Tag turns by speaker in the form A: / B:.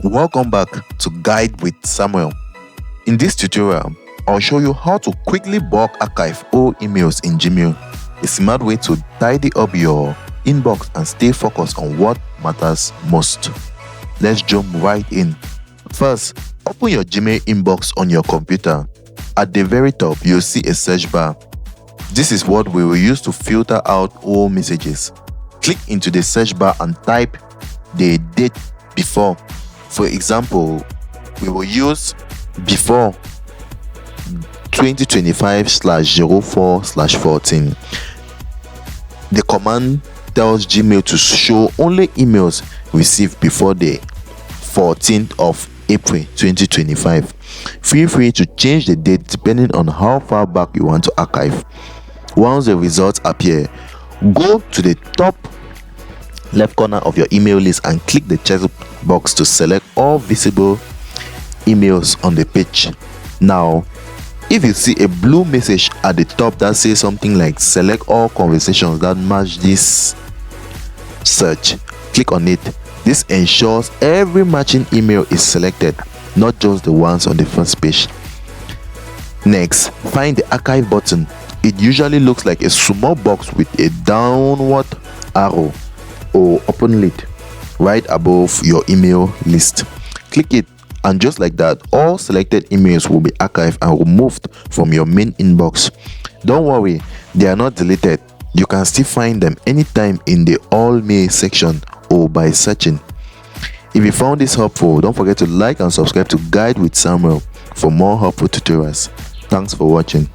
A: Welcome back to Guide with Samuel. In this tutorial, I'll show you how to quickly bulk archive all emails in Gmail, a smart way to tidy up your inbox and stay focused on what matters most. Let's jump right in. First, open your Gmail inbox on your computer. At the very top, you'll see a search bar. This is what we will use to filter out all messages. Click into the search bar and type the date before. For example, we will use before 2025/04/14. The command tells Gmail to show only emails received before the 14th of April 2025. Feel free to change the date depending on how far back you want to archive. Once the results appear, go to the top left corner of your email list and click the check box to select all visible emails on the page. Now, if you see a blue message at the top that says something like select all conversations that match this search, click on it. This ensures every matching email is selected, not just the ones on the first page. Next, find the archive button. It usually looks like a small box with a downward arrow or open lid right above your email list. Click it, and just like that, all selected emails will be archived and removed from your main inbox. Don't worry, they are not deleted. You can still find them anytime in the all mail section or by searching. If you found this helpful, don't forget to like and subscribe to Guide with Samuel for more helpful tutorials. Thanks for watching.